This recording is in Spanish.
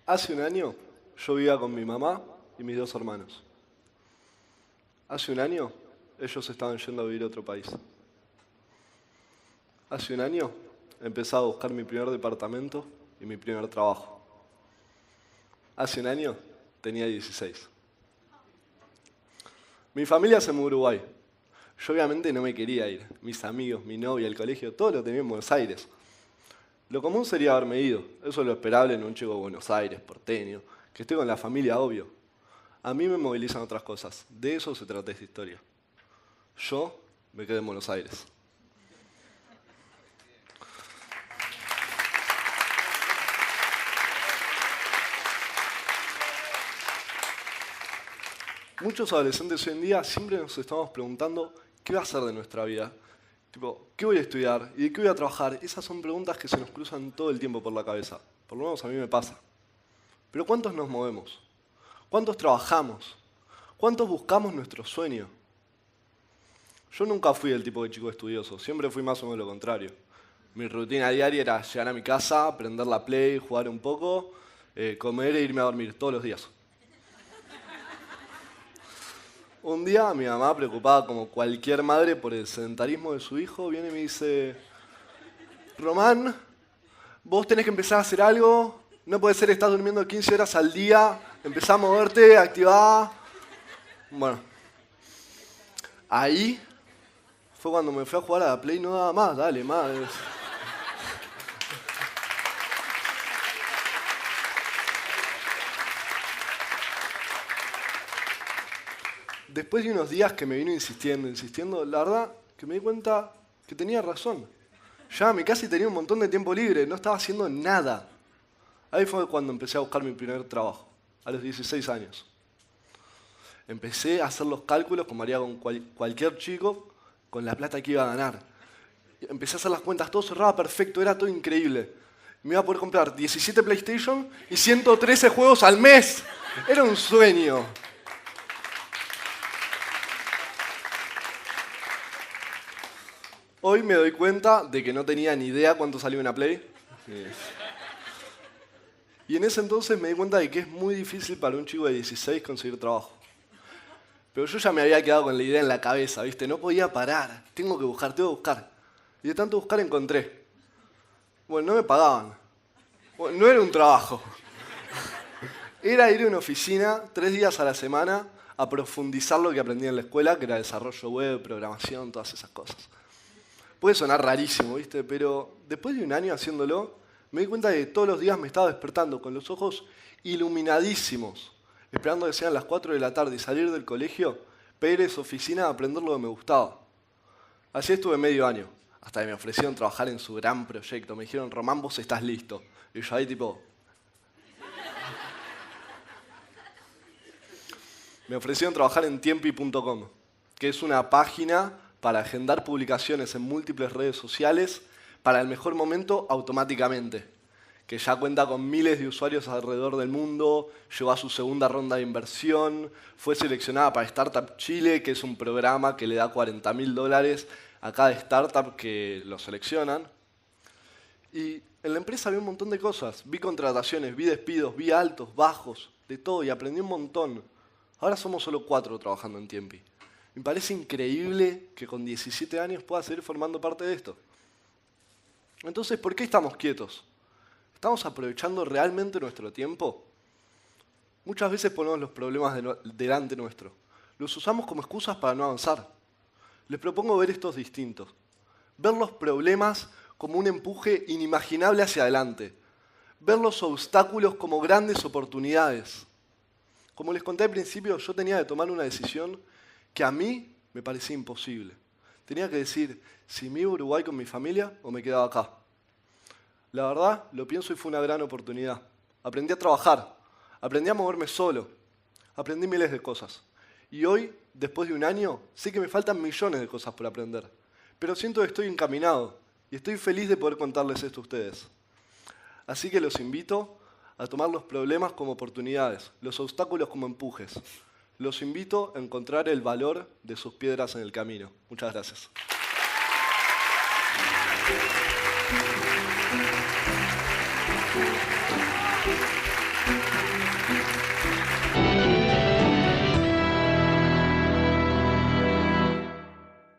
Hace un año yo vivía con mi mamá y mis dos hermanos. Hace un año ellos estaban yendo a vivir a otro país. Hace un año empezaba a buscar mi primer departamento y mi primer trabajo. Hace un año tenía 16. Mi familia se mudó a Uruguay. Yo obviamente no me quería ir. Mis amigos, mi novia, el colegio, todo lo tenía en Buenos Aires. Lo común sería haberme ido. Eso es lo esperable en un chico de Buenos Aires, porteño, que esté con la familia, obvio. A mí me movilizan otras cosas. De eso se trata esta historia. Yo me quedé en Buenos Aires. Muchos adolescentes hoy en día siempre nos estamos preguntando qué va a hacer de nuestra vida. Tipo, ¿qué voy a estudiar? ¿Y de qué voy a trabajar? Esas son preguntas que se nos cruzan todo el tiempo por la cabeza. Por lo menos a mí me pasa. Pero ¿cuántos nos movemos? ¿Cuántos trabajamos? ¿Cuántos buscamos nuestro sueño? Yo nunca fui el tipo de chico estudioso. Siempre fui más o menos lo contrario. Mi rutina diaria era llegar a mi casa, prender la Play, jugar un poco, comer e irme a dormir todos los días. Un día mi mamá, preocupada como cualquier madre por el sedentarismo de su hijo, viene y me dice: Román, vos tenés que empezar a hacer algo, no puede ser, estás durmiendo 15 horas al día, empezá a moverte, activá. Bueno, ahí fue cuando me fui a jugar a la Play, no daba más, dale, más. Después de unos días que me vino insistiendo, la verdad que me di cuenta que tenía razón. Ya a mi casa tenía un montón de tiempo libre, no estaba haciendo nada. Ahí fue cuando empecé a buscar mi primer trabajo, a los 16 años. Empecé a hacer los cálculos, como haría con cualquier chico, con la plata que iba a ganar. Empecé a hacer las cuentas, todo cerraba perfecto, era todo increíble. Me iba a poder comprar 17 PlayStation y 113 juegos al mes. Era un sueño. Hoy me doy cuenta de que no tenía ni idea cuánto salía una Play. Y en ese entonces me di cuenta de que es muy difícil para un chico de 16 conseguir trabajo. Pero yo ya me había quedado con la idea en la cabeza, ¿viste? No podía parar. Tengo que buscar. Y de tanto buscar encontré. Bueno, no me pagaban. Bueno, no era un trabajo. Era ir a una oficina 3 días a la semana a profundizar lo que aprendí en la escuela, que era desarrollo web, programación, todas esas cosas. Puede sonar rarísimo, ¿viste? Pero después de un año haciéndolo, me di cuenta de que todos los días me estaba despertando con los ojos iluminadísimos, esperando que sean las 4 de la tarde y salir del colegio, para ir a esa oficina a aprender lo que me gustaba. Así estuve medio año, hasta que me ofrecieron trabajar en su gran proyecto. Me dijeron: Román, vos estás listo. Y yo ahí tipo... Me ofrecieron trabajar en tiempi.com, que es una página para agendar publicaciones en múltiples redes sociales para el mejor momento automáticamente, que ya cuenta con miles de usuarios alrededor del mundo, llegó a su segunda ronda de inversión, fue seleccionada para Startup Chile, que es un programa que le da $40.000 a cada startup que lo seleccionan. Y en la empresa vi un montón de cosas, vi contrataciones, vi despidos, vi altos, bajos, de todo, y aprendí un montón. Ahora somos solo 4 trabajando en Tiempi. Me parece increíble que con 17 años pueda seguir formando parte de esto. Entonces, ¿por qué estamos quietos? ¿Estamos aprovechando realmente nuestro tiempo? Muchas veces ponemos los problemas delante nuestro. Los usamos como excusas para no avanzar. Les propongo ver estos distintos. Ver los problemas como un empuje inimaginable hacia adelante. Ver los obstáculos como grandes oportunidades. Como les conté al principio, yo tenía que tomar una decisión que a mí me parecía imposible. Tenía que decir si me iba a Uruguay con mi familia o me quedaba acá. La verdad, lo pienso y fue una gran oportunidad. Aprendí a trabajar, aprendí a moverme solo, aprendí miles de cosas. Y hoy, después de un año, sé que me faltan millones de cosas por aprender. Pero siento que estoy encaminado y estoy feliz de poder contarles esto a ustedes. Así que los invito a tomar los problemas como oportunidades, los obstáculos como empujes. Los invito a encontrar el valor de sus piedras en el camino. Muchas gracias.